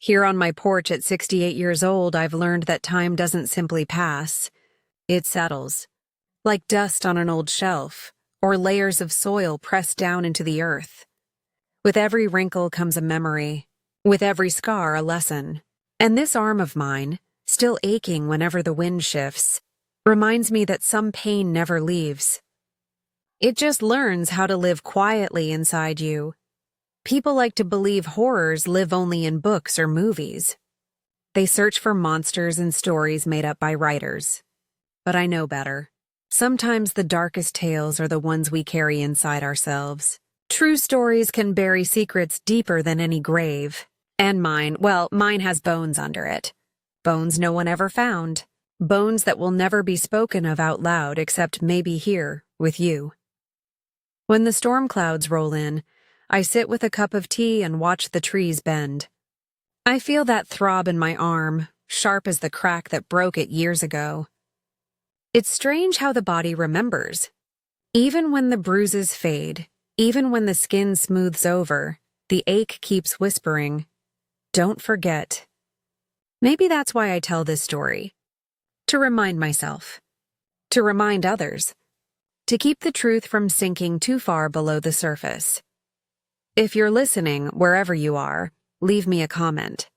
Here on my porch at 68 years old, I've learned that time doesn't simply pass. It settles, like dust on an old shelf, or layers of soil pressed down into the earth. With every wrinkle comes a memory, with every scar a lesson. And this arm of mine, still aching whenever the wind shifts, reminds me that some pain never leaves. It just learns how to live quietly inside you. People like to believe horrors live only in books or movies. They search for monsters in stories made up by writers. But I know better. Sometimes the darkest tales are the ones we carry inside ourselves. True stories can bury secrets deeper than any grave. And mine has bones under it. Bones no one ever found. Bones that will never be spoken of out loud except maybe here, with you. When the storm clouds roll in, I sit with a cup of tea and watch the trees bend. I feel that throb in my arm, sharp as the crack that broke it years ago. It's strange how the body remembers. Even when the bruises fade, even when the skin smooths over, the ache keeps whispering, "Don't forget." Maybe that's why I tell this story. To remind myself. To remind others. To keep the truth from sinking too far below the surface. If you're listening, wherever you are, leave me a comment.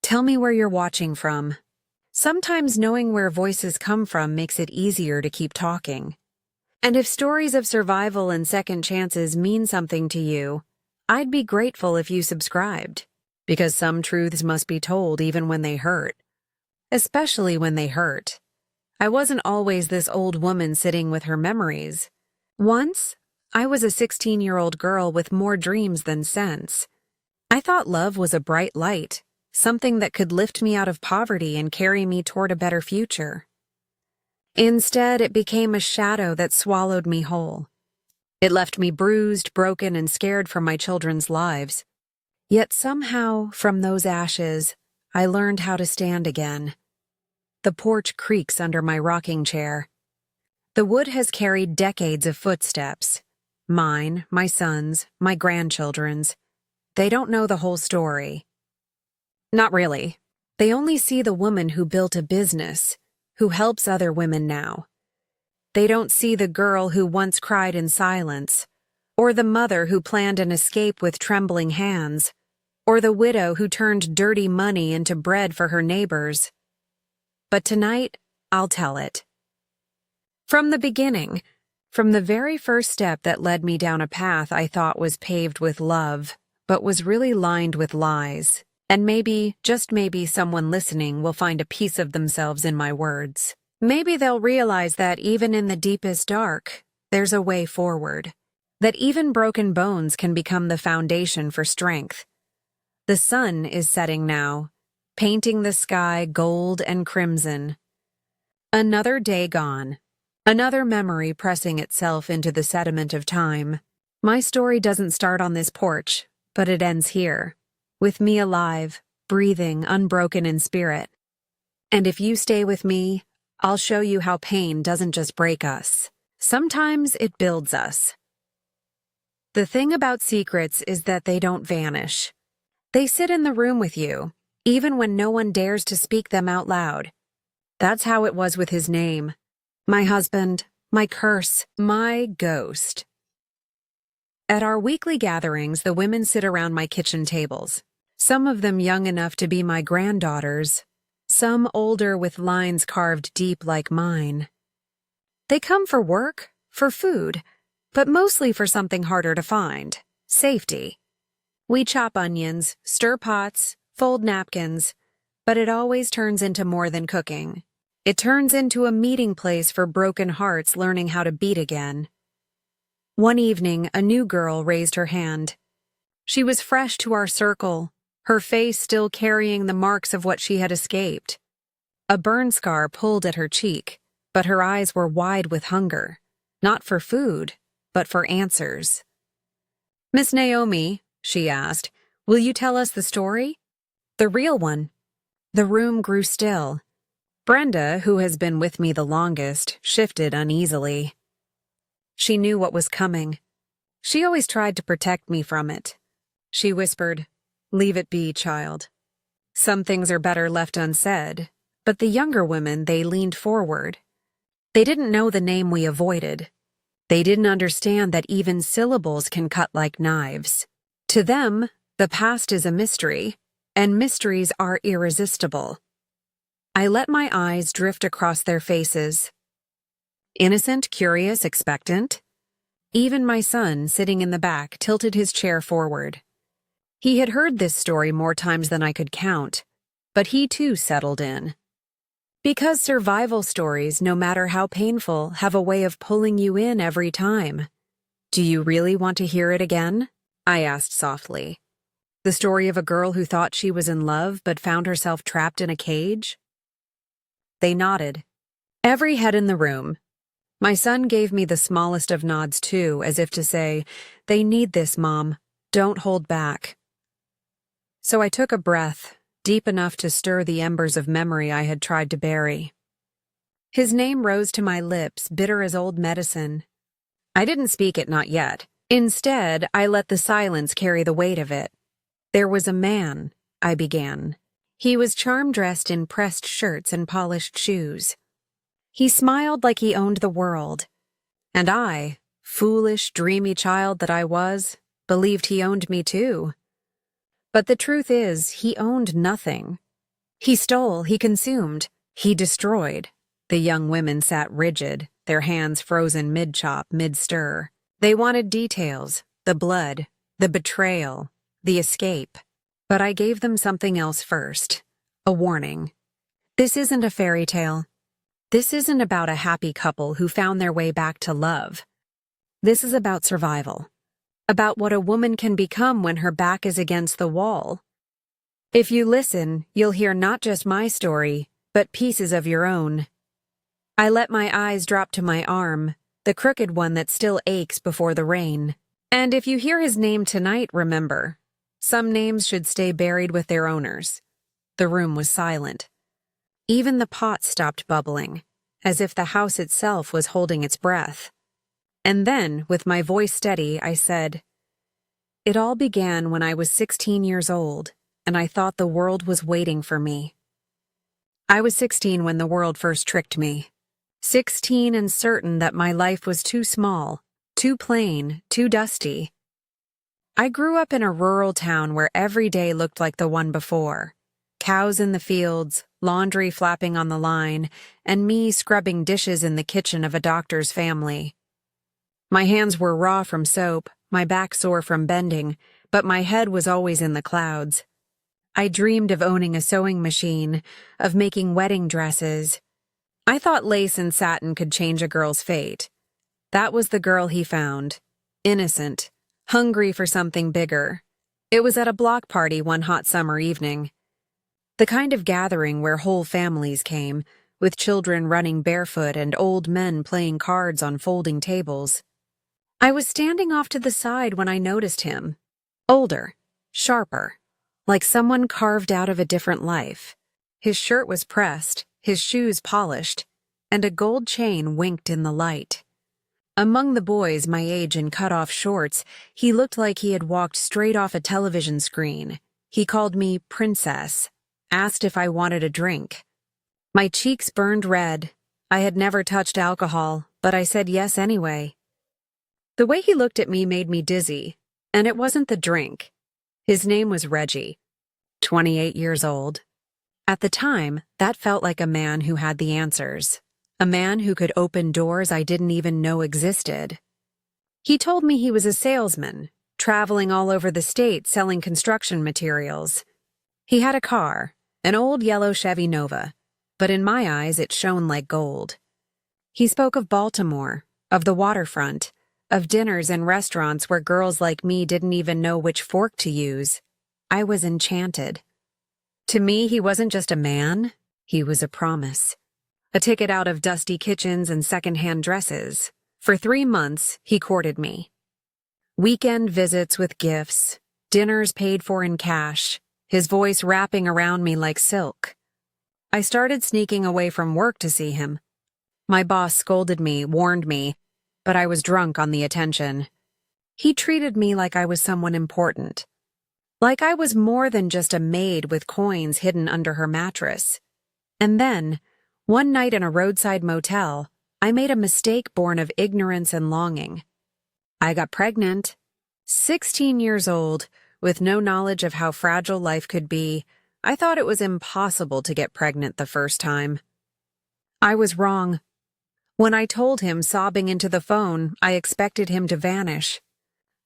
Tell me where you're watching from. Sometimes knowing where voices come from makes it easier to keep talking. And if stories of survival and second chances mean something to you, I'd be grateful if you subscribed. Because some truths must be told even when they hurt. Especially when they hurt. I wasn't always this old woman sitting with her memories. Once, I was a 16-year-old girl with more dreams than sense. I thought love was a bright light, something that could lift me out of poverty and carry me toward a better future. Instead, it became a shadow that swallowed me whole. It left me bruised, broken, and scared for my children's lives. Yet somehow, from those ashes, I learned how to stand again. The porch creaks under my rocking chair. The wood has carried decades of footsteps. Mine, my son's, my grandchildren's. They don't know the whole story. Not really. They only see the woman who built a business, who helps other women now. They don't see the girl who once cried in silence, or the mother who planned an escape with trembling hands, or the widow who turned dirty money into bread for her neighbors. But tonight, I'll tell it. From the beginning, from the very first step that led me down a path I thought was paved with love, but was really lined with lies. And maybe, just maybe, someone listening will find a piece of themselves in my words. Maybe they'll realize that even in the deepest dark, there's a way forward. That even broken bones can become the foundation for strength. The sun is setting now, painting the sky gold and crimson. Another day gone. Another memory pressing itself into the sediment of time. My story doesn't start on this porch, but it ends here, with me alive, breathing, unbroken in spirit. And if you stay with me, I'll show you how pain doesn't just break us. Sometimes it builds us. The thing about secrets is that they don't vanish. They sit in the room with you, even when no one dares to speak them out loud. That's how it was with his name. My husband, my curse, my ghost. At our weekly gatherings, the women sit around my kitchen tables. Some of them young enough to be my granddaughters, some older with lines carved deep like mine. They come for work, for food, but mostly for something harder to find: safety. We chop onions, stir pots, fold napkins, but it always turns into more than cooking. It turns into a meeting place for broken hearts learning how to beat again. One evening, a new girl raised her hand. She was fresh to our circle, her face still carrying the marks of what she had escaped. A burn scar pulled at her cheek, but her eyes were wide with hunger, not for food, but for answers. "Miss Naomi," she asked, "will you tell us the story? The real one?" The room grew still. Brenda, who has been with me the longest, shifted uneasily. She knew what was coming. She always tried to protect me from it. She whispered, "Leave it be, child. Some things are better left unsaid, but the younger women, they leaned forward. They didn't know the name we avoided. They didn't understand that even syllables can cut like knives. To them, the past is a mystery, and mysteries are irresistible. I let my eyes drift across their faces. Innocent, curious, expectant. Even my son, sitting in the back, tilted his chair forward. He had heard this story more times than I could count, but he too settled in. Because survival stories, no matter how painful, have a way of pulling you in every time. Do you really want to hear it again? I asked softly. The story of a girl who thought she was in love but found herself trapped in a cage? They nodded. Every head in the room. My son gave me the smallest of nods too, as if to say, "They need this, Mom. Don't hold back." So I took a breath, deep enough to stir the embers of memory I had tried to bury. His name rose to my lips, bitter as old medicine. I didn't speak it, not yet. Instead, I let the silence carry the weight of it. There was a man, I began. He was charm-dressed in pressed shirts and polished shoes. He smiled like he owned the world. And I, foolish, dreamy child that I was, believed he owned me too. But the truth is, he owned nothing. He stole, he consumed, he destroyed. The young women sat rigid, their hands frozen mid-chop, mid-stir. They wanted details, the blood, the betrayal, the escape. But I gave them something else first, a warning. This isn't a fairy tale. This isn't about a happy couple who found their way back to love. This is about survival. About what a woman can become when her back is against the wall. If you listen, you'll hear not just my story, but pieces of your own. I let my eyes drop to my arm, the crooked one that still aches before the rain. And if you hear his name tonight, remember, some names should stay buried with their owners. The room was silent. Even the pot stopped bubbling, as if the house itself was holding its breath. And then, with my voice steady, I said, "It all began when I was 16 years old, and I thought the world was waiting for me. I was 16 when the world first tricked me. 16 and certain that my life was too small, too plain, too dusty. I grew up in a rural town where every day looked like the one before. Cows in the fields, laundry flapping on the line, and me scrubbing dishes in the kitchen of a doctor's family. My hands were raw from soap, my back sore from bending, but my head was always in the clouds. I dreamed of owning a sewing machine, of making wedding dresses. I thought lace and satin could change a girl's fate. That was the girl he found, innocent, hungry for something bigger. It was at a block party one hot summer evening. The kind of gathering where whole families came, with children running barefoot and old men playing cards on folding tables. I was standing off to the side when I noticed him. Older, sharper, like someone carved out of a different life. His shirt was pressed, his shoes polished, and a gold chain winked in the light. Among the boys my age in cut-off shorts, he looked like he had walked straight off a television screen. He called me Princess, asked if I wanted a drink. My cheeks burned red. I had never touched alcohol, but I said yes anyway. The way he looked at me made me dizzy, and it wasn't the drink. His name was Reggie, 28 years old. At the time, that felt like a man who had the answers, a man who could open doors I didn't even know existed. He told me he was a salesman, traveling all over the state selling construction materials. He had a car, an old yellow Chevy Nova, but in my eyes it shone like gold. He spoke of Baltimore, of the waterfront, of dinners and restaurants where girls like me didn't even know which fork to use. I was enchanted. To me, he wasn't just a man, he was a promise. A ticket out of dusty kitchens and second-hand dresses. For 3 months, he courted me. Weekend visits with gifts, dinners paid for in cash, his voice wrapping around me like silk. I started sneaking away from work to see him. My boss scolded me, warned me, but I was drunk on the attention. He treated me like I was someone important. Like I was more than just a maid with coins hidden under her mattress. And then, one night in a roadside motel, I made a mistake born of ignorance and longing. I got pregnant. 16 years old, with no knowledge of how fragile life could be, I thought it was impossible to get pregnant the first time. I was wrong. When I told him, sobbing into the phone, I expected him to vanish.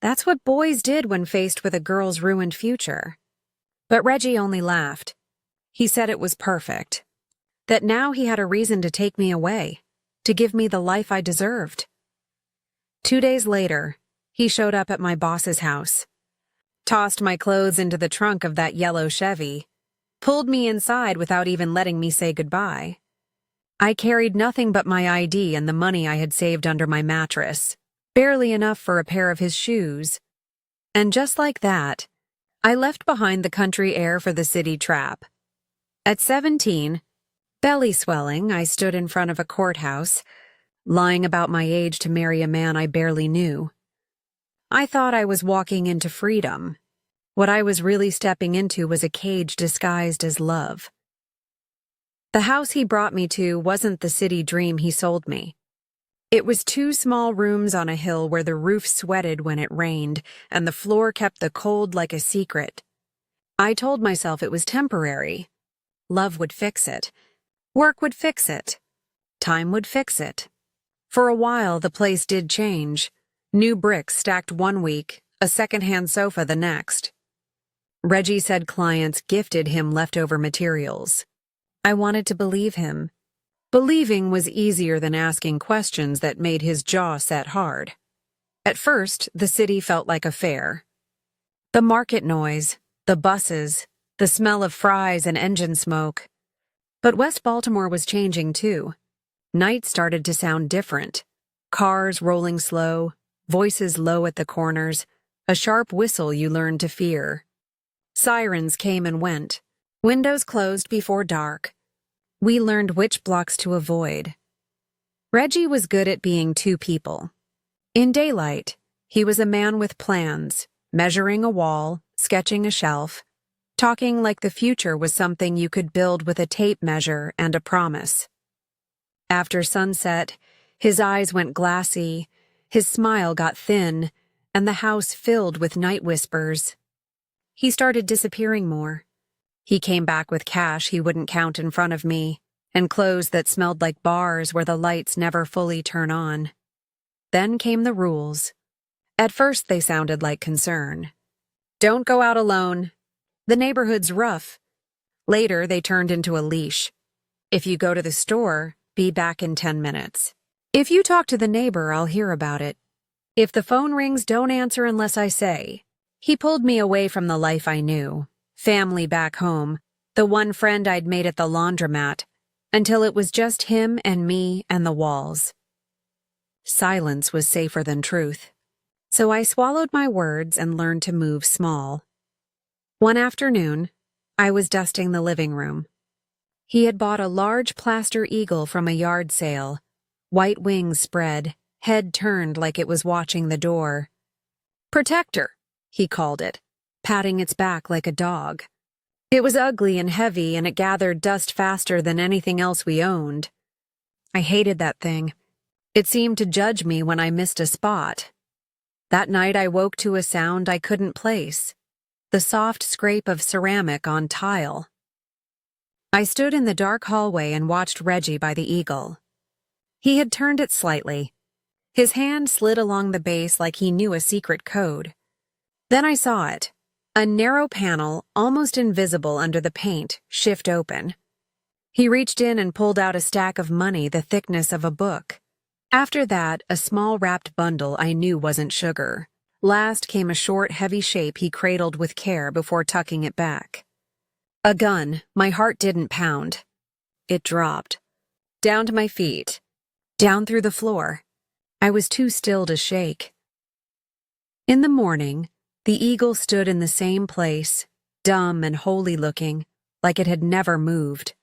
That's what boys did when faced with a girl's ruined future. But Reggie only laughed. He said it was perfect. That now he had a reason to take me away, to give me the life I deserved. 2 days later, he showed up at my boss's house, tossed my clothes into the trunk of that yellow Chevy, pulled me inside without even letting me say goodbye. I carried nothing but my ID and the money I had saved under my mattress, barely enough for a pair of his shoes. And just like that, I left behind the country air for the city trap. At 17, belly swelling, I stood in front of a courthouse, lying about my age to marry a man I barely knew. I thought I was walking into freedom. What I was really stepping into was a cage disguised as love. The house he brought me to wasn't the city dream he sold me. It was 2 small rooms on a hill where the roof sweated when it rained, and the floor kept the cold like a secret. I told myself it was temporary. Love would fix it. Work would fix it. Time would fix it. For a while, the place did change. New bricks stacked one week, a second-hand sofa the next. Reggie said clients gifted him leftover materials. I wanted to believe him. Believing was easier than asking questions that made his jaw set hard. At first, the city felt like a fair. The market noise, the buses, the smell of fries and engine smoke. But West Baltimore was changing too. Nights started to sound different. Cars rolling slow, voices low at the corners, a sharp whistle you learned to fear. Sirens came and went. Windows closed before dark. We learned which blocks to avoid. Reggie was good at being 2 people. In daylight, he was a man with plans, measuring a wall, sketching a shelf, talking like the future was something you could build with a tape measure and a promise. After sunset, his eyes went glassy, his smile got thin, and the house filled with night whispers. He started disappearing more. He came back with cash he wouldn't count in front of me, and clothes that smelled like bars where the lights never fully turn on. Then came the rules. At first they sounded like concern. Don't go out alone. The neighborhood's rough. Later they turned into a leash. If you go to the store, be back in 10 minutes. If you talk to the neighbor, I'll hear about it. If the phone rings, don't answer unless I say. He pulled me away from the life I knew. Family back home, the one friend I'd made at the laundromat, until it was just him and me and the walls. Silence was safer than truth, so I swallowed my words and learned to move small. One afternoon, I was dusting the living room. He had bought a large plaster eagle from a yard sale, white wings spread, head turned like it was watching the door. Protector, he called it, patting its back like a dog. It was ugly and heavy, and it gathered dust faster than anything else we owned. I hated that thing. It seemed to judge me when I missed a spot. That night I woke to a sound I couldn't place, the soft scrape of ceramic on tile. I stood in the dark hallway and watched Reggie by the eagle. He had turned it slightly. His hand slid along the base like he knew a secret code. Then I saw it. A narrow panel, almost invisible under the paint, shift open. He reached in and pulled out a stack of money the thickness of a book. After that, a small wrapped bundle I knew wasn't sugar. Last came a short, heavy shape he cradled with care before tucking it back. A gun. My heart didn't pound. It dropped. Down to my feet. Down through the floor. I was too still to shake. In the morning, the eagle stood in the same place, dumb and holy-looking, like it had never moved.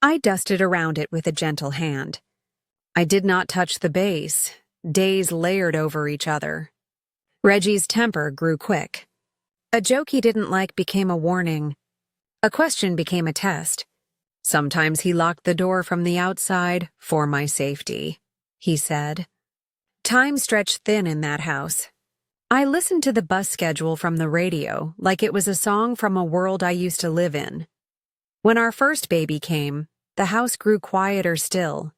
I dusted around it with a gentle hand. I did not touch the base. Days layered over each other. Reggie's temper grew quick. A joke he didn't like became a warning. A question became a test. Sometimes he locked the door from the outside for my safety, he said. Time stretched thin in that house. I listened to the bus schedule from the radio like it was a song from a world I used to live in. When our first baby came, the house grew quieter still.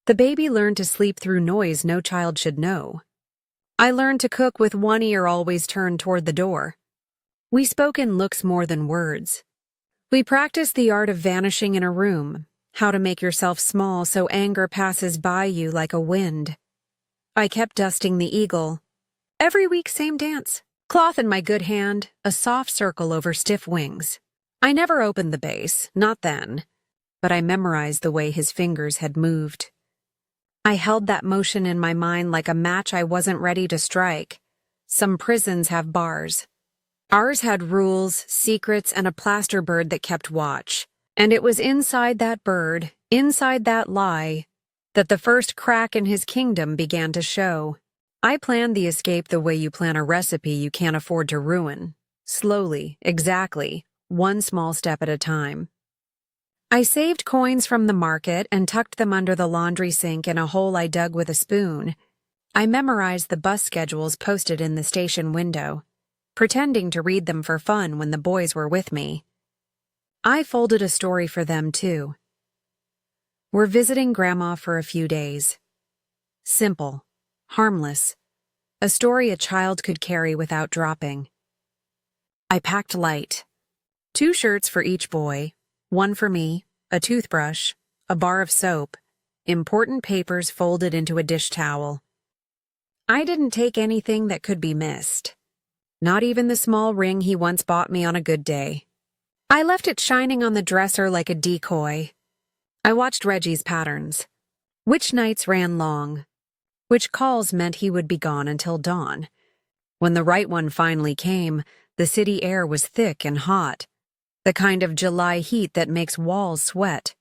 The baby learned to sleep through noise no child should know. I learned to cook with one ear always turned toward the door. We spoke in looks more than words. We practiced the art of vanishing in a room, how to make yourself small so anger passes by you like a wind. I kept dusting the eagle. Every week, same dance. Cloth in my good hand, a soft circle over stiff wings. I never opened the bass, not then, but I memorized the way his fingers had moved. I held that motion in my mind like a match I wasn't ready to strike. Some prisons have bars. Ours had rules, secrets, and a plaster bird that kept watch. And it was inside that bird, inside that lie, that the first crack in his kingdom began to show. I planned the escape the way you plan a recipe you can't afford to ruin. Slowly, exactly, one small step at a time. I saved coins from the market and tucked them under the laundry sink in a hole I dug with a spoon. I memorized the bus schedules posted in the station window, pretending to read them for fun when the boys were with me. I folded a story for them, too. We're visiting Grandma for a few days. Simple, harmless, a story a child could carry without dropping. I packed light. 2 shirts for each boy, one for me, a toothbrush, a bar of soap, important papers folded into a dish towel. I didn't take anything that could be missed. Not even the small ring he once bought me on a good day. I left it shining on the dresser like a decoy. I watched Reggie's patterns. Which nights ran long? Which calls meant he would be gone until dawn? When the right one finally came, the city air was thick and hot. The kind of July heat that makes walls sweat.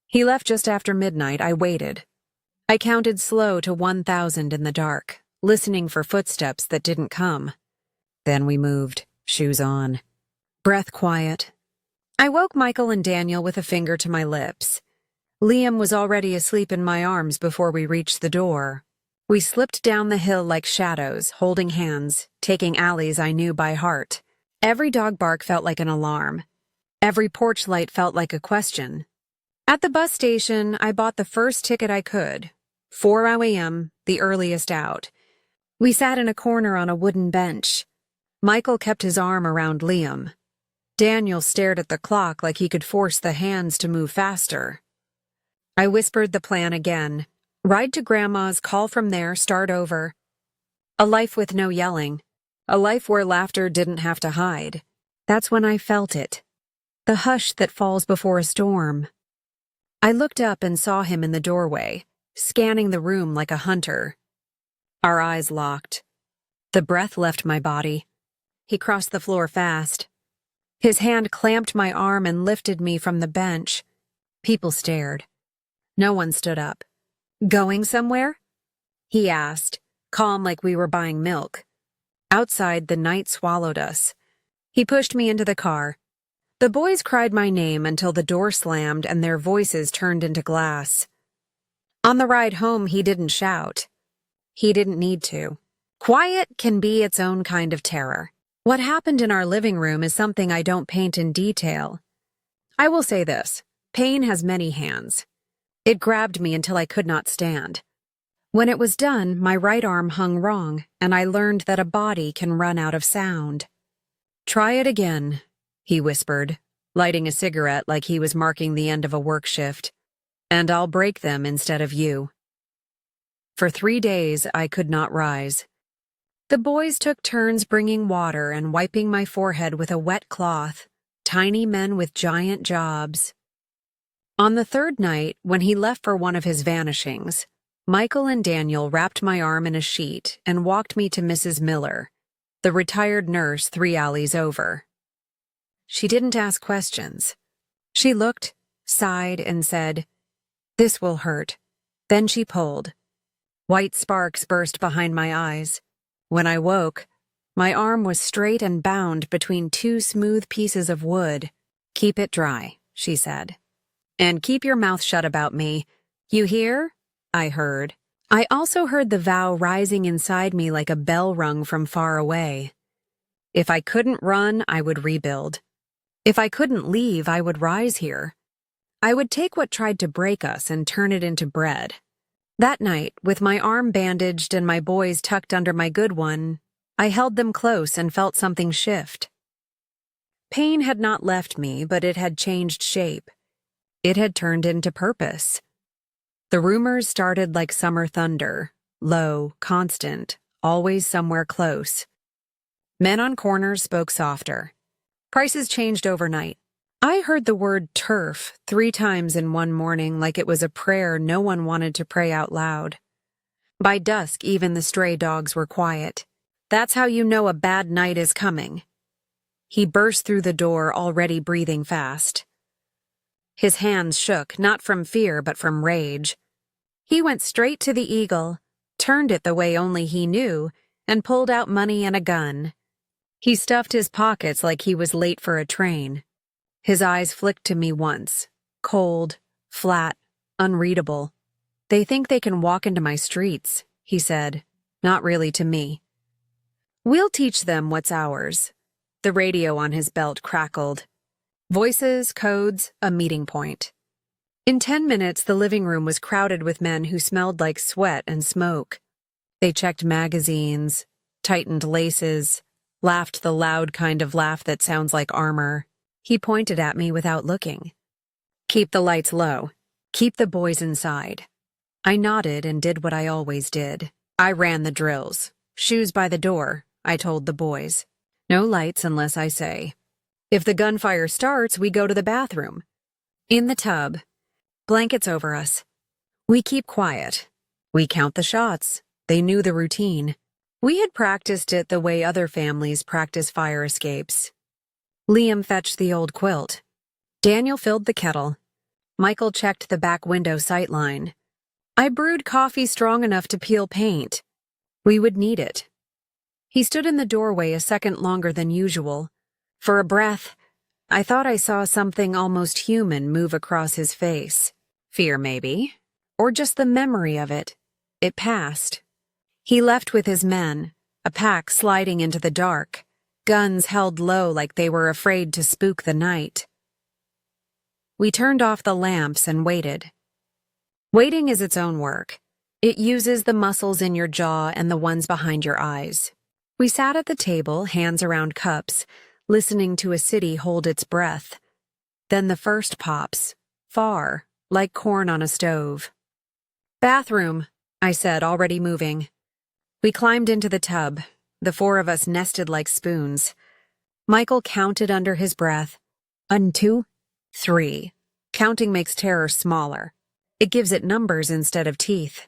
He left just after midnight. I waited. I counted slow to 1,000 in the dark, listening for footsteps that didn't come. Then we moved, shoes on. Breath quiet. I woke Michael and Daniel with a finger to my lips. Liam was already asleep in my arms before we reached the door. We slipped down the hill like shadows, holding hands, taking alleys I knew by heart. Every dog bark felt like an alarm. Every porch light felt like a question. At the bus station, I bought the first ticket I could. 4 a.m., the earliest out. We sat in a corner on a wooden bench. Michael kept his arm around Liam. Daniel stared at the clock like he could force the hands to move faster. I whispered the plan again. Ride to Grandma's, call from there, start over. A life with no yelling. A life where laughter didn't have to hide. That's when I felt it. The hush that falls before a storm. I looked up and saw him in the doorway, scanning the room like a hunter. Our eyes locked. The breath left my body. He crossed the floor fast. His hand clamped my arm and lifted me from the bench. People stared. No one stood up. Going somewhere? He asked, calm like we were buying milk. Outside, the night swallowed us. He pushed me into the car. The boys cried my name until the door slammed and their voices turned into glass. On the ride home, he didn't shout. He didn't need to. Quiet can be its own kind of terror. What happened in our living room is something I don't paint in detail. I will say this, pain has many hands. It grabbed me until I could not stand. When it was done, my right arm hung wrong, and I learned that a body can run out of sound. Try it again, he whispered, lighting a cigarette like he was marking the end of a work shift. And I'll break them instead of you. For 3 days, I could not rise. The boys took turns bringing water and wiping my forehead with a wet cloth, tiny men with giant jobs. On the 3rd night, when he left for one of his vanishings, Michael and Daniel wrapped my arm in a sheet and walked me to Mrs. Miller, the retired nurse 3 alleys over. She didn't ask questions. She looked, sighed, and said, "This will hurt." Then she pulled. White sparks burst behind my eyes. When I woke, My arm was straight and bound between two smooth pieces of wood. "Keep it dry," she said. "And keep your mouth shut about me. You hear?" I heard. I also heard the vow rising inside me like a bell rung from far away. If I couldn't run, I would rebuild. If I couldn't leave, I would rise here. I would take what tried to break us and turn it into bread. That night, with my arm bandaged and my boys tucked under my good one, I held them close and felt something shift. Pain had not left me, but it had changed shape. It had turned into purpose. The rumors started like summer thunder, low, constant, always somewhere close. Men on corners spoke softer. Prices changed overnight. I heard the word turf 3 times in one morning like it was a prayer no one wanted to pray out loud. By dusk, even the stray dogs were quiet. "That's how you know a bad night is coming." He burst through the door, already breathing fast. His hands shook, not from fear but from rage. He went straight to the eagle, turned it the way only he knew, and pulled out money and a gun. He stuffed his pockets like he was late for a train. His eyes flicked to me once, cold, flat, unreadable. "They think they can walk into my streets," he said, not really to me. "We'll teach them what's ours." The radio on his belt crackled. Voices, codes, a meeting point. In 10 minutes, the living room was crowded with men who smelled like sweat and smoke. They checked magazines, tightened laces, laughed the loud kind of laugh that sounds like armor. He pointed at me without looking. "Keep the lights low. Keep the boys inside." I nodded and did what I always did. I ran the drills. "Shoes by the door," I told the boys. "No lights unless I say. If the gunfire starts, we go to the bathroom. In the tub. Blankets over us. We keep quiet. We count the shots." They knew the routine. We had practiced it the way other families practice fire escapes. Liam fetched the old quilt. Daniel filled the kettle. Michael checked the back window sightline. I brewed coffee strong enough to peel paint. We would need it. He stood in the doorway a second longer than usual. For a breath, I thought I saw something almost human move across his face. Fear, maybe. Or just the memory of it. It passed. He left with his men, a pack sliding into the dark, guns held low like they were afraid to spook the night. We turned off the lamps and waited. Waiting is its own work. It uses the muscles in your jaw and the ones behind your eyes. We sat at the table, hands around cups, listening to a city hold its breath. Then the first pops, far, like corn on a stove. "Bathroom," I said, already moving. We climbed into the tub, the 4 of us nested like spoons. Michael counted under his breath. 1, 2, 3. Counting makes terror smaller. It gives it numbers instead of teeth.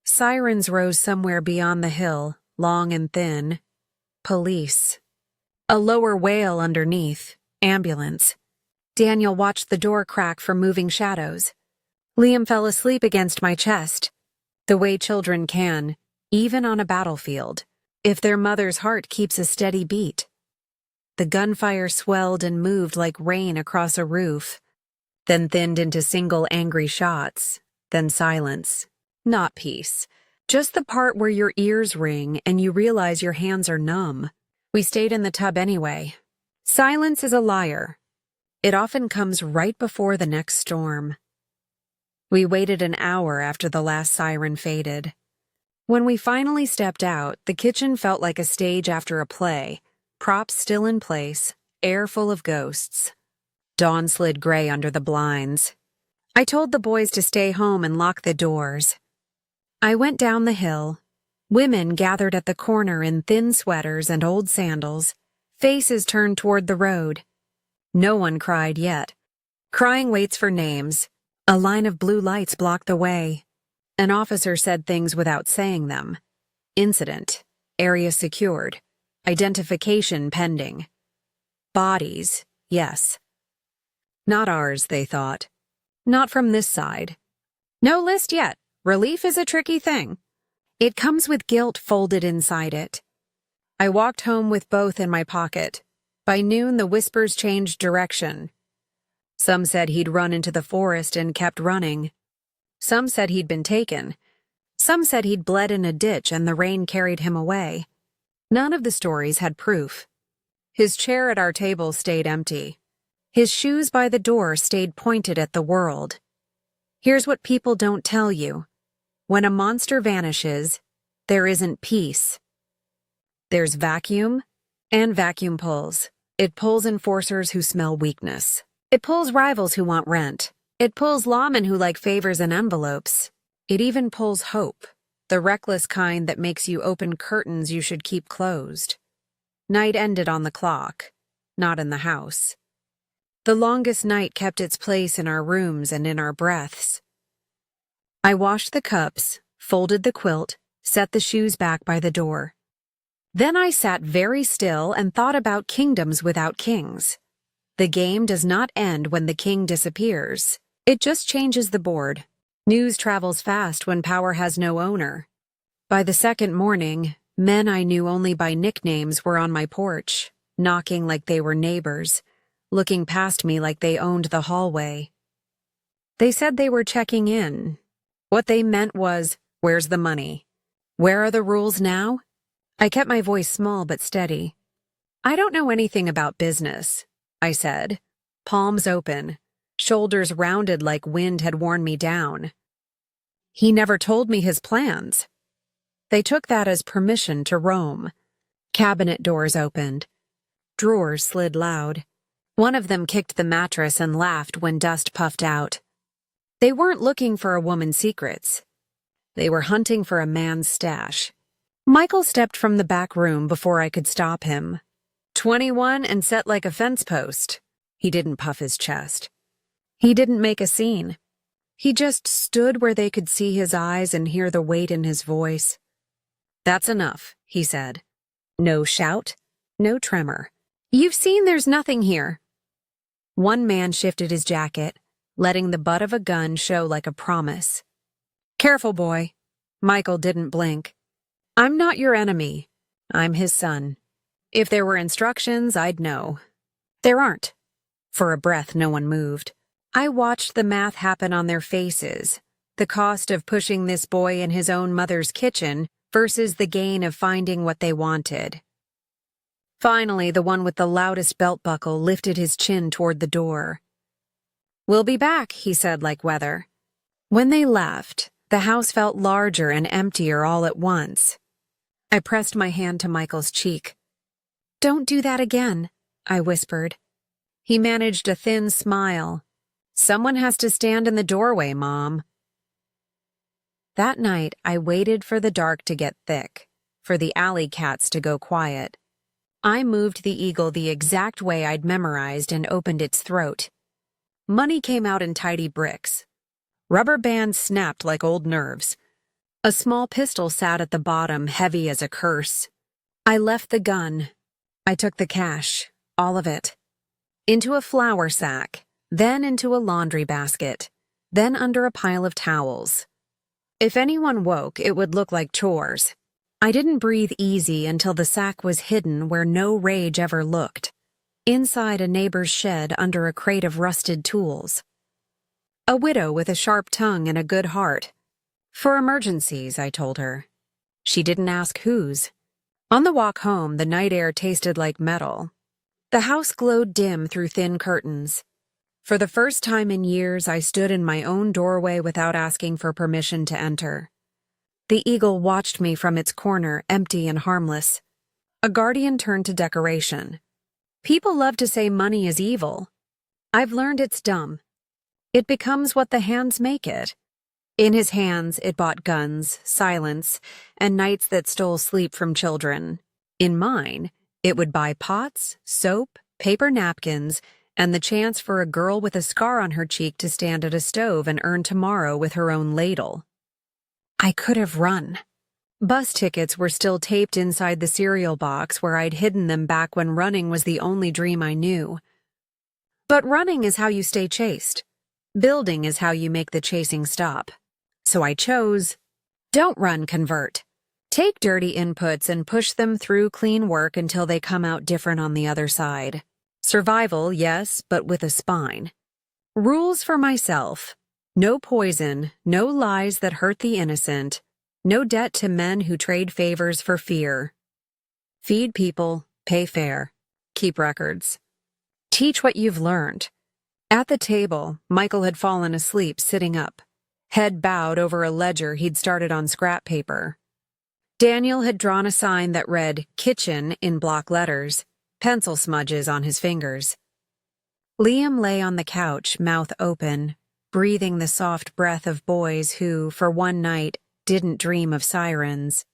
Sirens rose somewhere beyond the hill, long and thin. Police. A lower wail underneath. Ambulance. Daniel watched the door crack for moving shadows. Liam fell asleep against my chest, the way children can, even on a battlefield, if their mother's heart keeps a steady beat. The gunfire swelled and moved like rain across a roof, then thinned into single angry shots, then silence. Not peace. Just the part where your ears ring and you realize your hands are numb. We stayed in the tub anyway. Silence is a liar. It often comes right before the next storm. We waited an hour after the last siren faded. When we finally stepped out, the kitchen felt like a stage after a play, props still in place, air full of ghosts. Dawn slid gray under the blinds. I told the boys to stay home and lock the doors. I went down the hill. Women gathered at the corner in thin sweaters and old sandals, faces turned toward the road. No one cried yet. Crying waits for names. A line of blue lights blocked the way. An officer said things without saying them. Incident. Area secured. Identification pending. Bodies, yes. Not ours, they thought. Not from this side. No list yet. Relief is a tricky thing. It comes with guilt folded inside it. I walked home with both in my pocket. By noon, the whispers changed direction. Some said he'd run into the forest and kept running. Some said he'd been taken. Some said he'd bled in a ditch and the rain carried him away. None of the stories had proof. His chair at our table stayed empty. His shoes by the door stayed pointed at the world. Here's what people don't tell you. When a monster vanishes, there isn't peace. There's vacuum and vacuum pulls. It pulls enforcers who smell weakness. It pulls rivals who want rent. It pulls lawmen who like favors and envelopes. It even pulls hope, the reckless kind that makes you open curtains you should keep closed. Night ended on the clock, not in the house. The longest night kept its place in our rooms and in our breaths. I washed the cups, folded the quilt, set the shoes back by the door. Then I sat very still and thought about kingdoms without kings. The game does not end when the king disappears. It just changes the board. News travels fast when power has no owner. By the second morning, men I knew only by nicknames were on my porch, knocking like they were neighbors, looking past me like they owned the hallway. They said they were checking in. What they meant was, where's the money? Where are the rules now? I kept my voice small but steady. I don't know anything about business, I said, palms open, shoulders rounded like wind had worn me down. He never told me his plans. They took that as permission to roam. Cabinet doors opened. Drawers slid loud. One of them kicked the mattress and laughed when dust puffed out. They weren't looking for a woman's secrets. They were hunting for a man's stash. Michael stepped from the back room before I could stop him. 21 and set like a fence post. He didn't puff his chest. He didn't make a scene. He just stood where they could see his eyes and hear the weight in his voice. That's enough, he said. No shout, no tremor. You've seen there's nothing here. One man shifted his jacket, letting the butt of a gun show like a promise. Careful, boy. Michael didn't blink. I'm not your enemy. I'm his son. If there were instructions, I'd know. There aren't. For a breath, no one moved. I watched the math happen on their faces, the cost of pushing this boy in his own mother's kitchen versus the gain of finding what they wanted. Finally, the one with the loudest belt buckle lifted his chin toward the door. We'll be back, he said like weather. When they left, the house felt larger and emptier all at once. I pressed my hand to Michael's cheek. Don't do that again, I whispered. He managed a thin smile. Someone has to stand in the doorway, Mom. That night, I waited for the dark to get thick, for the alley cats to go quiet. I moved the eagle the exact way I'd memorized and opened its throat. Money came out in tidy bricks. Rubber bands snapped like old nerves. A small pistol sat at the bottom, heavy as a curse. I left the gun. I took the cash, all of it, into a flour sack, then into a laundry basket, then under a pile of towels. If anyone woke, it would look like chores. I didn't breathe easy until the sack was hidden where no rage ever looked, inside a neighbor's shed under a crate of rusted tools. A widow with a sharp tongue and a good heart. For emergencies, I told her. She didn't ask whose. On the walk home, the night air tasted like metal. The house glowed dim through thin curtains. For the first time in years, I stood in my own doorway without asking for permission to enter. The eagle watched me from its corner, empty and harmless. A guardian turned to decoration. People love to say money is evil. I've learned it's dumb. It becomes what the hands make it. In his hands, it bought guns, silence, and nights that stole sleep from children. In mine, it would buy pots, soap, paper napkins, and the chance for a girl with a scar on her cheek to stand at a stove and earn tomorrow with her own ladle. I could have run. Bus tickets were still taped inside the cereal box where I'd hidden them back when running was the only dream I knew. But running is how you stay chased. Building is how you make the chasing stop. So I chose, don't run, convert. Take dirty inputs and push them through clean work until they come out different on the other side. Survival, yes, but with a spine. Rules for myself. No poison, no lies that hurt the innocent, no debt to men who trade favors for fear. Feed people, pay fair, keep records. Teach what you've learned. At the table, Michael had fallen asleep sitting up, head bowed over a ledger he'd started on scrap paper. Daniel had drawn a sign that read "Kitchen" in block letters, pencil smudges on his fingers. Liam lay on the couch, mouth open, breathing the soft breath of boys who, for one night, didn't dream of sirens.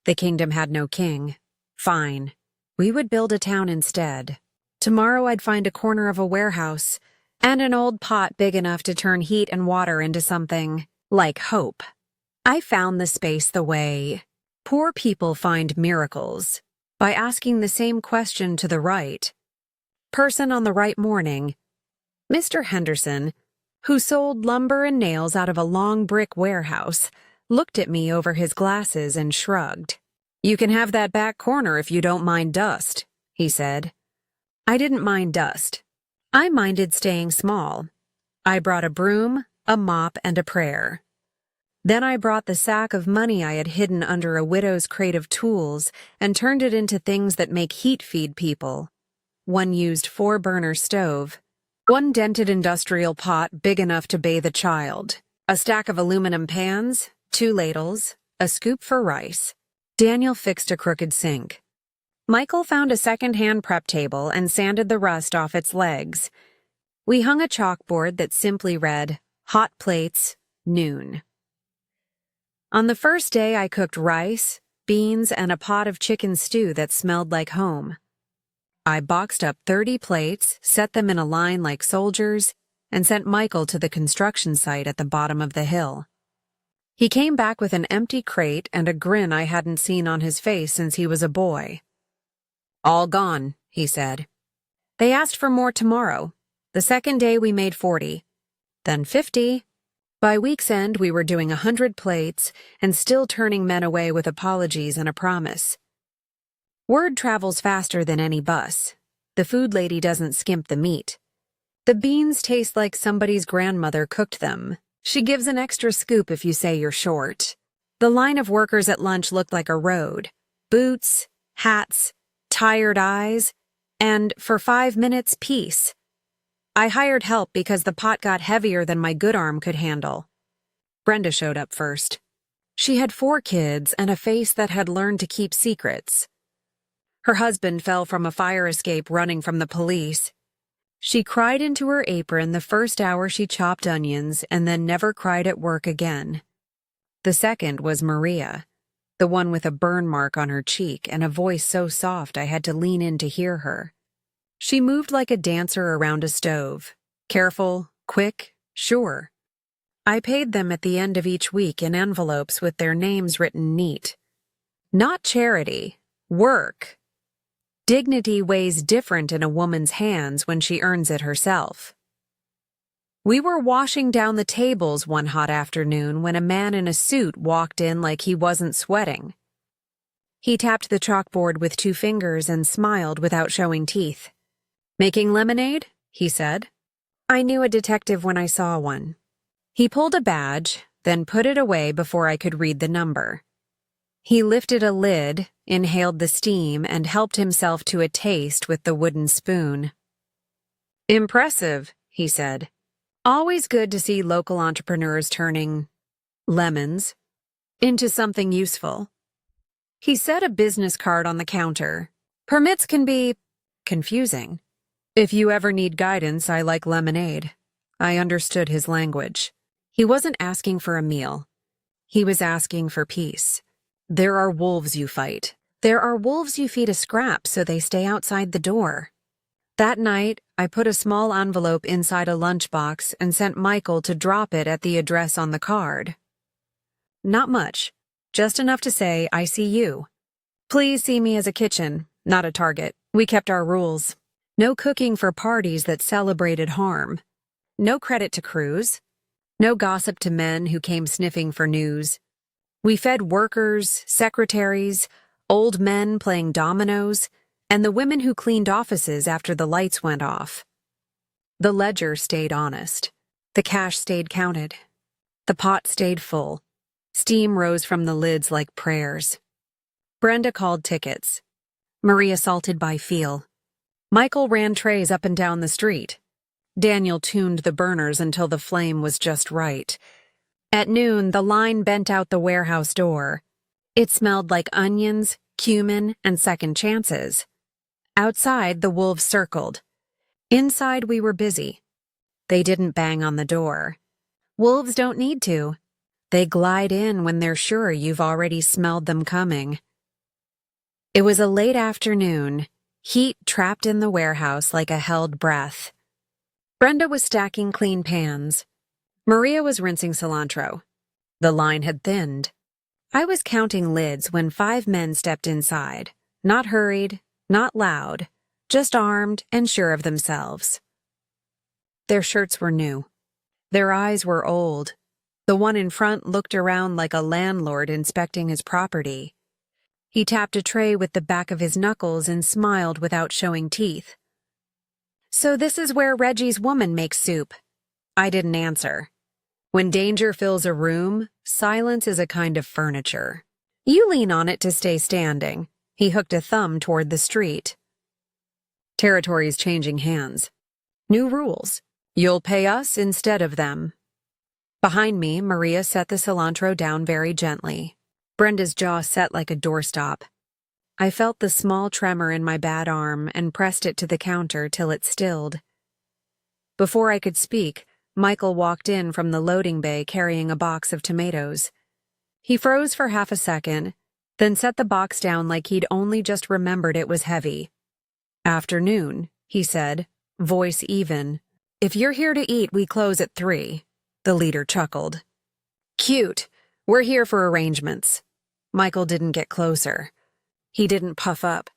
The kingdom had no king. Fine. We would build a town instead. Tomorrow I'd find a corner of a warehouse and an old pot big enough to turn heat and water into something like hope. I found the space the way poor people find miracles, by asking the same question to the right person on the right morning. Mr. Henderson, who sold lumber and nails out of a long brick warehouse, looked at me over his glasses and shrugged. "You can have that back corner if you don't mind dust," he said. I didn't mind dust. I minded staying small. I brought a broom, a mop, and a prayer. Then I brought the sack of money I had hidden under a widow's crate of tools and turned it into things that make heat feed people. One used 4-burner stove, one dented industrial pot big enough to bathe a child, a stack of aluminum pans, 2 ladles, a scoop for rice. Daniel fixed a crooked sink. Michael found a second-hand prep table and sanded the rust off its legs. We hung a chalkboard that simply read, "Hot plates, noon." On the first day, I cooked rice, beans, and a pot of chicken stew that smelled like home. I boxed up 30 plates, set them in a line like soldiers, and sent Michael to the construction site at the bottom of the hill. He came back with an empty crate and a grin I hadn't seen on his face since he was a boy. "All gone," he said. They asked for more tomorrow. The second day we made 40, then 50. By week's end, we were doing 100 plates and still turning men away with apologies and a promise. Word travels faster than any bus. The food lady doesn't skimp the meat. The beans taste like somebody's grandmother cooked them. She gives an extra scoop if you say you're short. The line of workers at lunch looked like a road. Boots, hats, tired eyes, and, for 5 minutes, peace. I hired help because the pot got heavier than my good arm could handle. Brenda showed up first. She had 4 kids and a face that had learned to keep secrets. Her husband fell from a fire escape running from the police. She cried into her apron the first hour she chopped onions and then never cried at work again. The second was Maria, the one with a burn mark on her cheek and a voice so soft I had to lean in to hear her. She moved like a dancer around a stove. Careful, quick, sure. I paid them at the end of each week in envelopes with their names written neat. Not charity, work. Dignity weighs different in a woman's hands when she earns it herself. We were washing down the tables one hot afternoon when a man in a suit walked in like he wasn't sweating. He tapped the chalkboard with 2 fingers and smiled without showing teeth. "Making lemonade?" he said. I knew a detective when I saw one. He pulled a badge, then put it away before I could read the number. He lifted a lid, inhaled the steam, and helped himself to a taste with the wooden spoon. "Impressive," he said. "Always good to see local entrepreneurs turning lemons into something useful." He set a business card on the counter. "Permits can be confusing. If you ever need guidance, I like lemonade." I understood his language. He wasn't asking for a meal. He was asking for peace. There are wolves you fight. There are wolves you feed a scrap so they stay outside the door. That night, I put a small envelope inside a lunchbox and sent Michael to drop it at the address on the card. Not much, just enough to say, "I see you. Please see me as a kitchen, not a target. We kept our rules. No cooking for parties that celebrated harm. No credit to crews. No gossip to men who came sniffing for news. We fed workers, secretaries, old men playing dominoes, and the women who cleaned offices after the lights went off. The ledger stayed honest. The cash stayed counted. The pot stayed full. Steam rose from the lids like prayers. Brenda called tickets. Maria salted by feel. Michael ran trays up and down the street. Daniel tuned the burners until the flame was just right. At noon, the line bent out the warehouse door. It smelled like onions, cumin, and second chances. Outside, the wolves circled. Inside, we were busy. They didn't bang on the door. Wolves don't need to. They glide in when they're sure you've already smelled them coming. It was a late afternoon, heat trapped in the warehouse like a held breath. Brenda was stacking clean pans. Maria was rinsing cilantro. The line had thinned. I was counting lids when 5 men stepped inside, not hurried, not loud, just armed and sure of themselves. Their shirts were new. Their eyes were old. The one in front looked around like a landlord inspecting his property. He tapped a tray with the back of his knuckles and smiled without showing teeth. "So this is where Reggie's woman makes soup." I didn't answer. When danger fills a room, silence is a kind of furniture. You lean on it to stay standing. He hooked a thumb toward the street. Territory's changing hands. New rules. You'll pay us instead of them. Behind me, Maria set the cilantro down very gently. Brenda's jaw set like a doorstop. I felt the small tremor in my bad arm and pressed it to the counter till it stilled. Before I could speak, Michael walked in from the loading bay carrying a box of tomatoes. He froze for half a second, then set the box down like he'd only just remembered it was heavy. "Afternoon," he said, voice even. "If you're here to eat, we close at 3. The leader chuckled. "Cute. We're here for arrangements." Michael didn't get closer. He didn't puff up.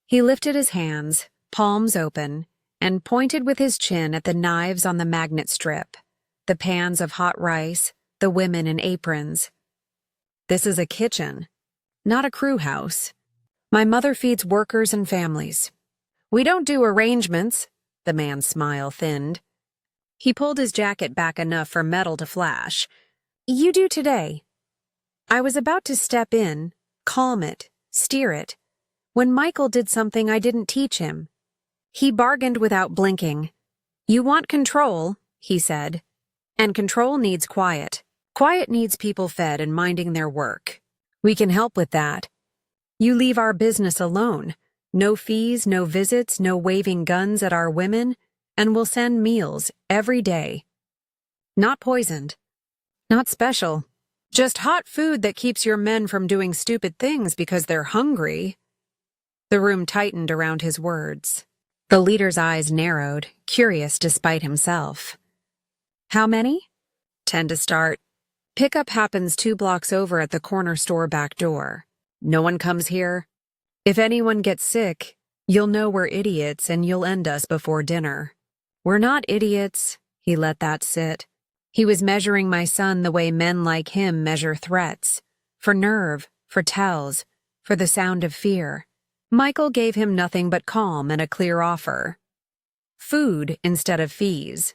He lifted his hands, palms open, and pointed with his chin at the knives on the magnet strip, the pans of hot rice, the women in aprons. "This is a kitchen, not a crew house. My mother feeds workers and families. We don't do arrangements." The man's smile thinned. He pulled his jacket back enough for metal to flash. "You do today." I was about to step in, calm it, steer it, when Michael did something I didn't teach him. He bargained without blinking. "You want control," he said, "and control needs quiet. Quiet needs people fed and minding their work. We can help with that. You leave our business alone. No fees, no visits, no waving guns at our women, and we'll send meals every day. Not poisoned. Not special. Just hot food that keeps your men from doing stupid things because they're hungry." The room tightened around his words. The leader's eyes narrowed, curious despite himself. "How many?" 10 to start. Pickup happens 2 blocks over at the corner store back door. No one comes here. If anyone gets sick, you'll know we're idiots and you'll end us before dinner. We're not idiots. He let that sit. He was measuring my son the way men like him measure threats. For nerve, for tells, for the sound of fear. Michael gave him nothing but calm and a clear offer. "Food instead of fees,"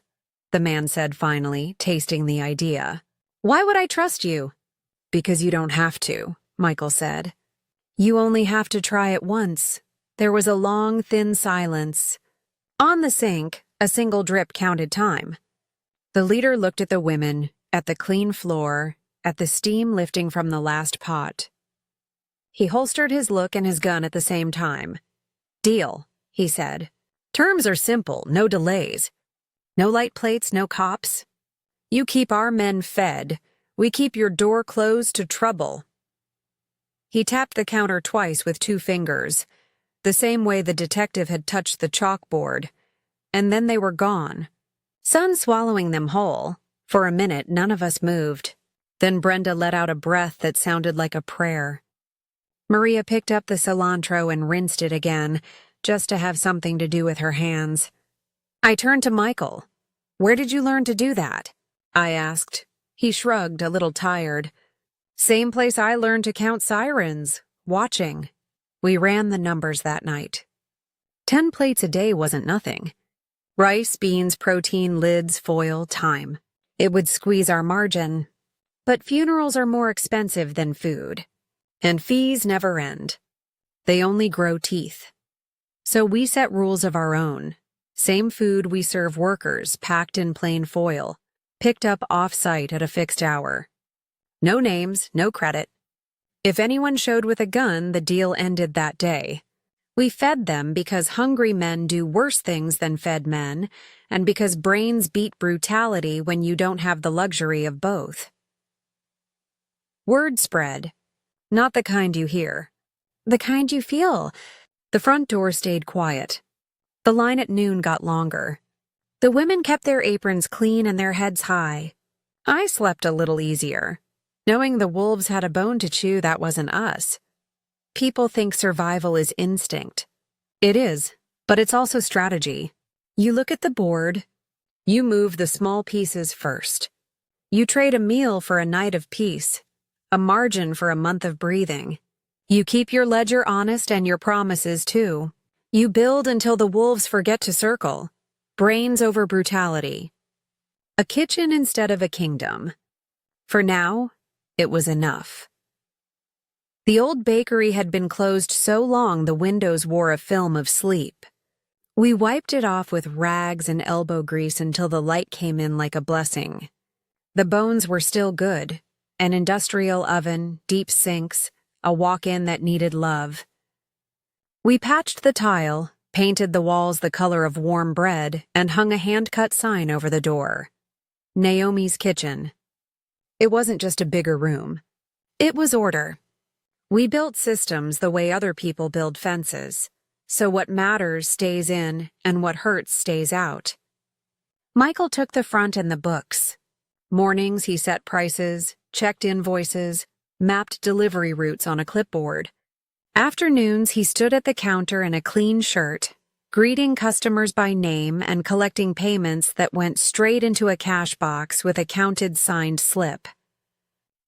the man said finally, tasting the idea. "Why would I trust you?" "Because you don't have to," Michael said. "You only have to try it once." There was a long, thin silence. On the sink, a single drip counted time. The leader looked at the women, at the clean floor, at the steam lifting from the last pot. He holstered his look and his gun at the same time. "Deal," he said. "Terms are simple, no delays. No light plates, no cops. You keep our men fed. We keep your door closed to trouble." He tapped the counter twice with 2 fingers, the same way the detective had touched the chalkboard, and then they were gone. Sun swallowing them whole. For a minute, none of us moved. Then Brenda let out a breath that sounded like a prayer. Maria picked up the cilantro and rinsed it again, just to have something to do with her hands. I turned to Michael. "Where did you learn to do that?" I asked. He shrugged, a little tired. Same place I learned to count sirens, watching. We ran the numbers that night. 10 plates a day wasn't nothing. Rice, beans, protein, lids, foil, time. It would squeeze our margin. But funerals are more expensive than food. And fees never end. They only grow teeth. So we set rules of our own. Same food we serve workers, packed in plain foil, picked up off-site at a fixed hour. No names, no credit. If anyone showed with a gun, the deal ended that day. We fed them because hungry men do worse things than fed men, and because brains beat brutality when you don't have the luxury of both. Word spread. Not the kind you hear. The kind you feel. The front door stayed quiet. The line at noon got longer. The women kept their aprons clean and their heads high. I slept a little easier, knowing the wolves had a bone to chew that wasn't us. People think survival is instinct. It is, but it's also strategy. You look at the board. You move the small pieces first. You trade a meal for a night of peace, a margin for a month of breathing. You keep your ledger honest and your promises too. You build until the wolves forget to circle. Brains over brutality. A kitchen instead of a kingdom. For now, it was enough. The old bakery had been closed so long the windows wore a film of sleep. We wiped it off with rags and elbow grease until the light came in like a blessing. The bones were still good. An industrial oven, deep sinks, a walk-in that needed love. We patched the tile, painted the walls the color of warm bread, and hung a hand-cut sign over the door. Naomi's Kitchen. It wasn't just a bigger room. It was order. We built systems the way other people build fences, so what matters stays in and what hurts stays out. Michael took the front and the books. Mornings he set prices, checked invoices, mapped delivery routes on a clipboard. Afternoons he stood at the counter in a clean shirt, greeting customers by name and collecting payments that went straight into a cash box with a counted signed slip.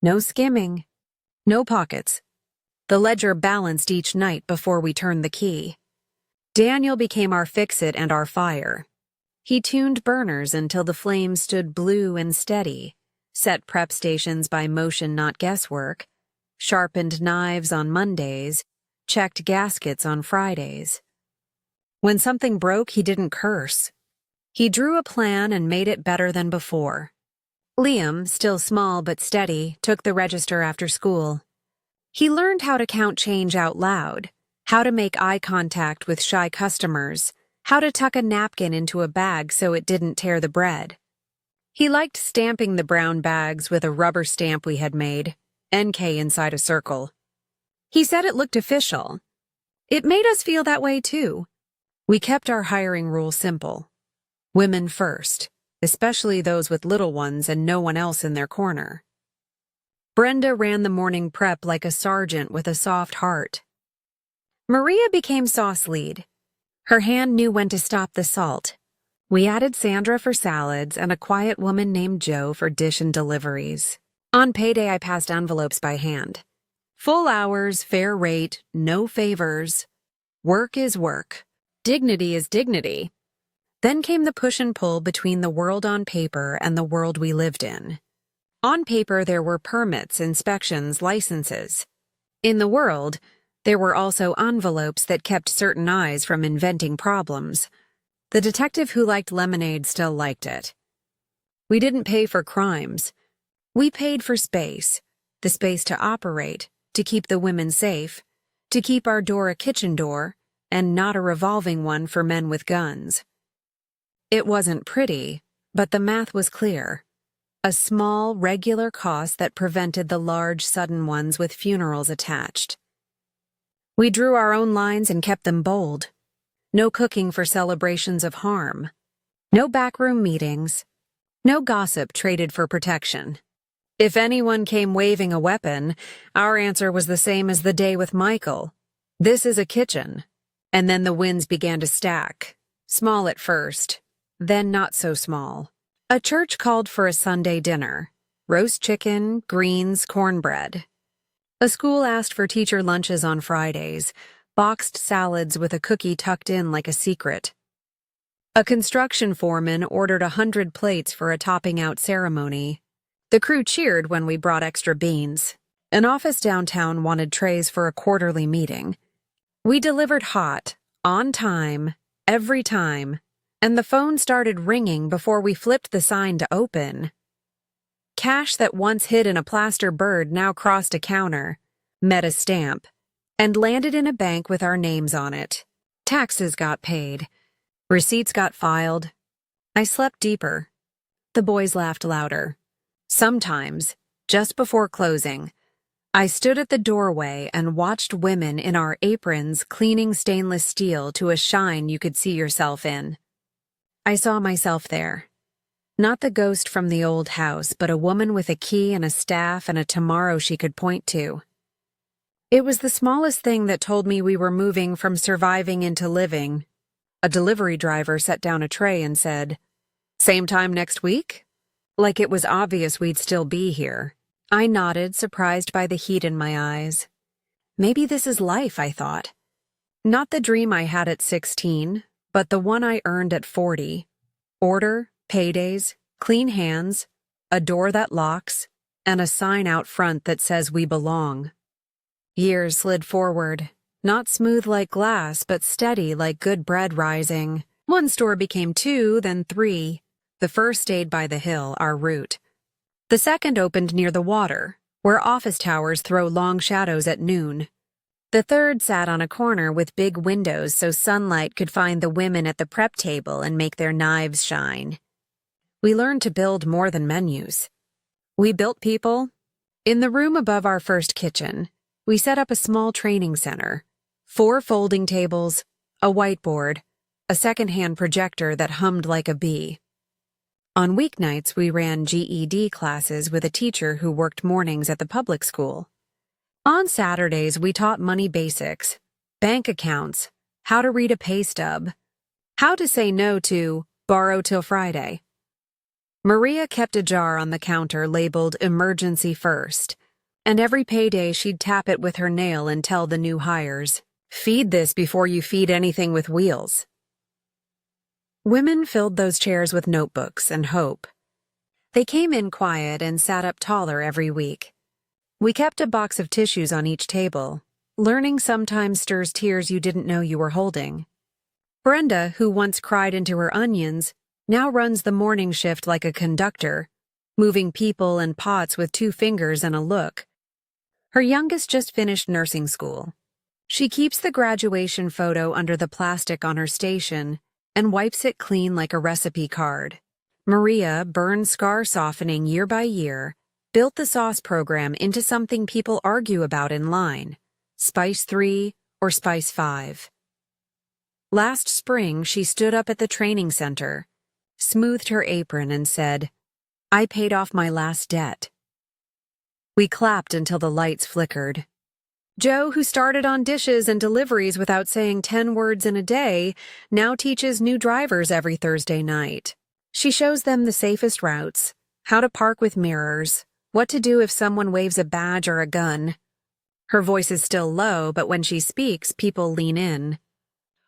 No skimming. No pockets. The ledger balanced each night before we turned the key. Daniel became our fix-it and our fire. He tuned burners until the flames stood blue and steady, set prep stations by motion not guesswork, sharpened knives on Mondays, checked gaskets on Fridays. When something broke, he didn't curse. He drew a plan and made it better than before. Liam, still small but steady, took the register after school. He learned how to count change out loud, how to make eye contact with shy customers, how to tuck a napkin into a bag so it didn't tear the bread. He liked stamping the brown bags with a rubber stamp we had made, NK inside a circle. He said it looked official. It made us feel that way too. We kept our hiring rule simple. Women first, especially those with little ones and no one else in their corner. Brenda ran the morning prep like a sergeant with a soft heart. Maria became sauce lead. Her hand knew when to stop the salt. We added Sandra for salads and a quiet woman named Jo for dish and deliveries. On payday, I passed envelopes by hand. Full hours, fair rate, no favors. Work is work. Dignity is dignity. Then came the push and pull between the world on paper and the world we lived in. On paper, there were permits, inspections, licenses. In the world, there were also envelopes that kept certain eyes from inventing problems. The detective who liked lemonade still liked it. We didn't pay for crimes. We paid for space, the space to operate, to keep the women safe, to keep our door a kitchen door, and not a revolving one for men with guns. It wasn't pretty, but the math was clear. A small, regular cost that prevented the large, sudden ones with funerals attached. We drew our own lines and kept them bold. No cooking for celebrations of harm. No backroom meetings. No gossip traded for protection. If anyone came waving a weapon, our answer was the same as the day with Michael. This is a kitchen. And then the wins began to stack. Small at first, then not so small. A church called for a Sunday dinner. roast chicken, greens, cornbread. A school asked for teacher lunches on Fridays, boxed salads with a cookie tucked in like a secret. A construction foreman ordered 100 plates for a topping-out ceremony. The crew cheered when we brought extra beans. An office downtown wanted trays for a quarterly meeting. We delivered hot, on time, every time, and the phone started ringing before we flipped the sign to open. Cash that once hid in a plaster bird now crossed a counter, met a stamp, and landed in a bank with our names on it. Taxes got paid. Receipts got filed. I slept deeper. The boys laughed louder. Sometimes, just before closing, I stood at the doorway and watched women in our aprons cleaning stainless steel to a shine you could see yourself in. I saw myself there. Not the ghost from the old house, but a woman with a key and a staff and a tomorrow she could point to. It was the smallest thing that told me we were moving from surviving into living. A delivery driver set down a tray and said, "Same time next week?" Like it was obvious we'd still be here. I nodded, surprised by the heat in my eyes. Maybe this is life, I thought. Not the dream I had at 16, but the one I earned at 40. Order, paydays, clean hands, a door that locks, and a sign out front that says we belong. Years slid forward. Not smooth like glass, but steady like good bread rising. One store became 2, then 3. The first stayed by the hill, our route. The second opened near the water, where office towers throw long shadows at noon. The third sat on a corner with big windows so sunlight could find the women at the prep table and make their knives shine. We learned to build more than menus. We built people. In the room above our first kitchen, we set up a small training center. 4 folding tables, a whiteboard, a second-hand projector that hummed like a bee. On weeknights, we ran GED classes with a teacher who worked mornings at the public school. On Saturdays, we taught money basics, bank accounts, how to read a pay stub, how to say no to borrow till Friday. Maria kept a jar on the counter labeled emergency first, and every payday she'd tap it with her nail and tell the new hires, "Feed this before you feed anything with wheels." Women filled those chairs with notebooks and hope. They came in quiet and sat up taller every week. We kept a box of tissues on each table. Learning sometimes stirs tears you didn't know you were holding. Brenda, who once cried into her onions, now runs the morning shift like a conductor, moving people and pots with 2 fingers and a look. Her youngest just finished nursing school. She keeps the graduation photo under the plastic on her station and wipes it clean like a recipe card. Maria, burned scar softening year by year, built the sauce program into something people argue about in line, Spice 3 or Spice 5. Last spring, she stood up at the training center, smoothed her apron and said, "I paid off my last debt." We clapped until the lights flickered. Joe, who started on dishes and deliveries without saying 10 words in a day, now teaches new drivers every Thursday night. She shows them the safest routes, how to park with mirrors, what to do if someone waves a badge or a gun. Her voice is still low, but when she speaks, people lean in.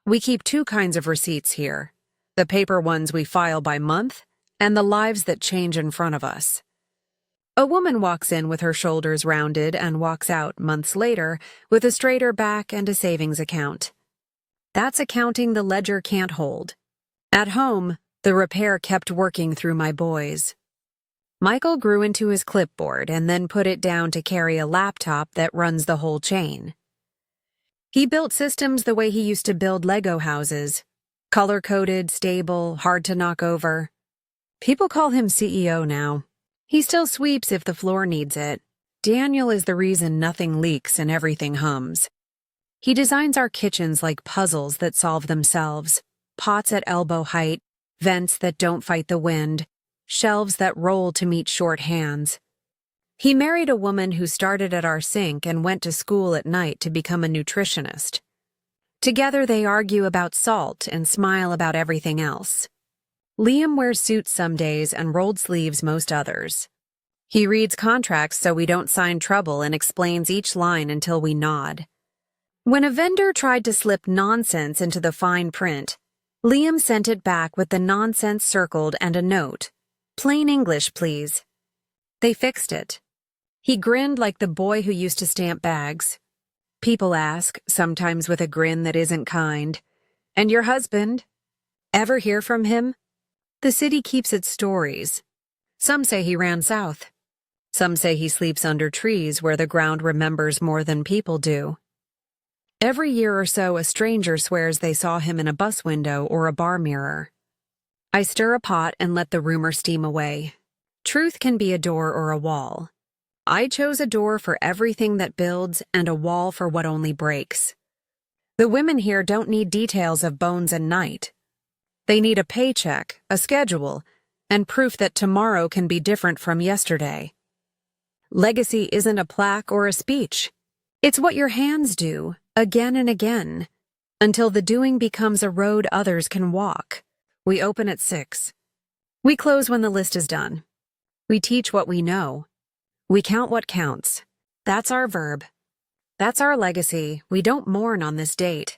We keep 2 kinds of receipts here, the paper ones we file by month, and the lives that change in front of us. A woman walks in with her shoulders rounded and walks out months later with a straighter back and a savings account. That's accounting the ledger can't hold. At home, the repair kept working through my boys. Michael grew into his clipboard and then put it down to carry a laptop that runs the whole chain. He built systems the way he used to build Lego houses, color-coded, stable, hard to knock over. People call him CEO now. He still sweeps if the floor needs it. Daniel is the reason nothing leaks and everything hums. He designs our kitchens like puzzles that solve themselves, pots at elbow height, vents that don't fight the wind, shelves that roll to meet short hands. He married a woman who started at our sink and went to school at night to become a nutritionist. Together they argue about salt and smile about everything else. Liam wears suits some days and rolled sleeves most others. He reads contracts so we don't sign trouble and explains each line until we nod. When a vendor tried to slip nonsense into the fine print, Liam sent it back with the nonsense circled and a note. "Plain English, please." They fixed it. He grinned like the boy who used to stamp bags. People ask, sometimes with a grin that isn't kind, "And your husband? Ever hear from him?" The city keeps its stories. Some say he ran south. Some say he sleeps under trees where the ground remembers more than people do. Every year or so, a stranger swears they saw him in a bus window or a bar mirror. I stir a pot and let the rumor steam away. Truth can be a door or a wall. I chose a door for everything that builds and a wall for what only breaks. The women here don't need details of bones and night. They need a paycheck, a schedule, and proof that tomorrow can be different from yesterday. Legacy isn't a plaque or a speech. It's what your hands do, again and again, until the doing becomes a road others can walk. We open at 6. We close when the list is done. We teach what we know. We count what counts. That's our verb. That's our legacy. We don't mourn on this date.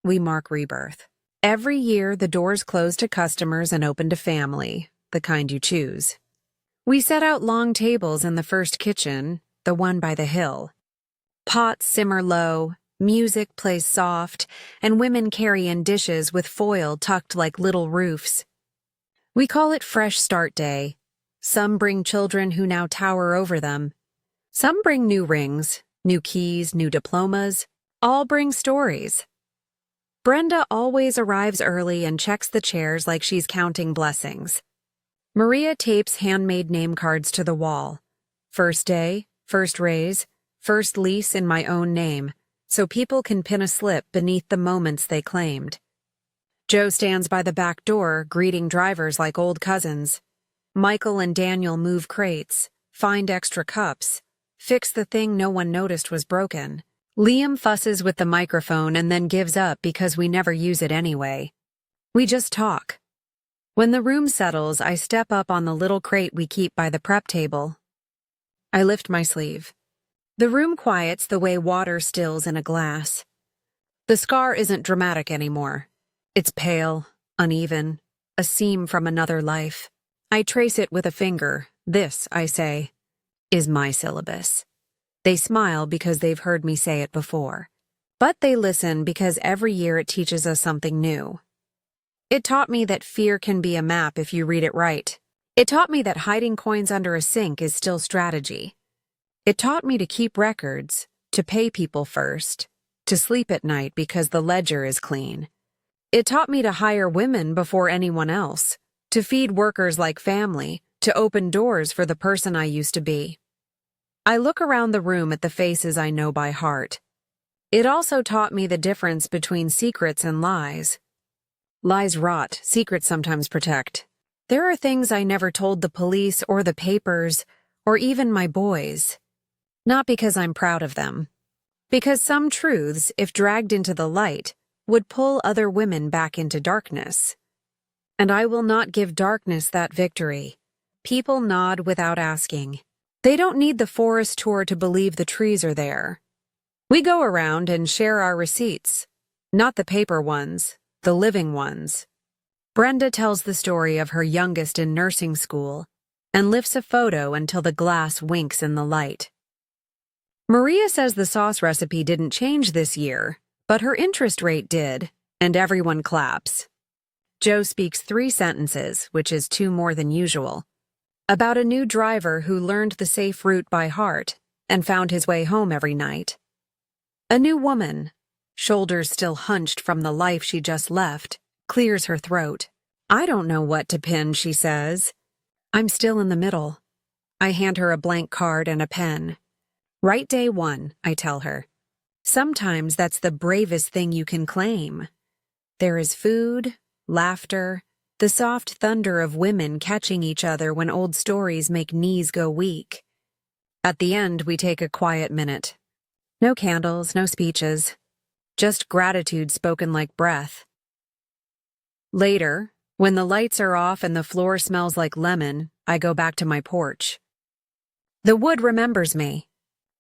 We mark rebirth. Every year, the doors close to customers and open to family, the kind you choose. We set out long tables in the first kitchen, the one by the hill. Pots simmer low, music plays soft, and women carry in dishes with foil tucked like little roofs. We call it Fresh Start Day. Some bring children who now tower over them. Some bring new rings, new keys, new diplomas. All bring stories. Brenda always arrives early and checks the chairs like she's counting blessings. Maria tapes handmade name cards to the wall. First day, first raise, first lease in my own name, so people can pin a slip beneath the moments they claimed. Joe stands by the back door, greeting drivers like old cousins. Michael and Daniel move crates, find extra cups, fix the thing no one noticed was broken. Liam fusses with the microphone and then gives up because we never use it anyway. We just talk. When the room settles, I step up on the little crate we keep by the prep table. I lift my sleeve. The room quiets the way water stills in a glass. The scar isn't dramatic anymore. It's pale, uneven, a seam from another life. I trace it with a finger. This, I say, is my syllabus. They smile because they've heard me say it before. But they listen because every year it teaches us something new. It taught me that fear can be a map if you read it right. It taught me that hiding coins under a sink is still strategy. It taught me to keep records, to pay people first, to sleep at night because the ledger is clean. It taught me to hire women before anyone else, to feed workers like family, to open doors for the person I used to be. I look around the room at the faces I know by heart. It also taught me the difference between secrets and lies. Lies rot, secrets sometimes protect. There are things I never told the police or the papers, or even my boys. Not because I'm proud of them. Because some truths, if dragged into the light, would pull other women back into darkness. And I will not give darkness that victory. People nod without asking. They don't need the forest tour to believe the trees are there. We go around and share our receipts. Not the paper ones, the living ones. Brenda tells the story of her youngest in nursing school and lifts a photo until the glass winks in the light. Maria says the sauce recipe didn't change this year, but her interest rate did, and everyone claps. Joe speaks 3 sentences, which is 2 more than usual, about a new driver who learned the safe route by heart and found his way home every night. A new woman, shoulders still hunched from the life she just left, clears her throat. I don't know what to pin, she says. I'm still in the middle. I hand her a blank card and a pen. Write day 1, I tell her. Sometimes that's the bravest thing you can claim. There is food, laughter, the soft thunder of women catching each other when old stories make knees go weak. At the end, we take a quiet minute. No candles, no speeches. Just gratitude spoken like breath. Later, when the lights are off and the floor smells like lemon, I go back to my porch. The wood remembers me.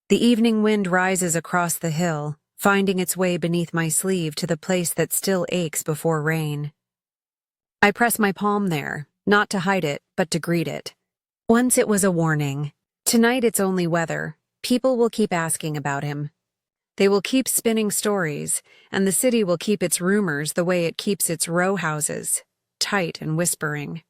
The evening wind rises across the hill, finding its way beneath my sleeve to the place that still aches before rain. I press my palm there, not to hide it, but to greet it. Once it was a warning. Tonight it's only weather. People will keep asking about him. They will keep spinning stories, and the city will keep its rumors the way it keeps its row houses, tight and whispering.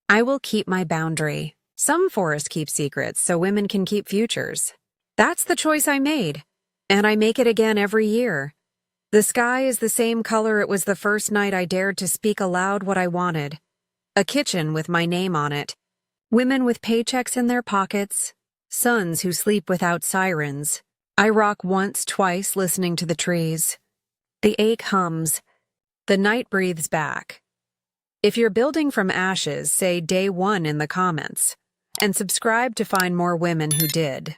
I will keep my boundary. Some forests keep secrets so women can keep futures. That's the choice I made, and I make it again every year. The sky is the same color it was the first night I dared to speak aloud what I wanted. A kitchen with my name on it. Women with paychecks in their pockets. Sons who sleep without sirens. I rock once, twice, listening to the trees. The ache hums. The night breathes back. If you're building from ashes, say day 1 in the comments. And subscribe to find more women who did.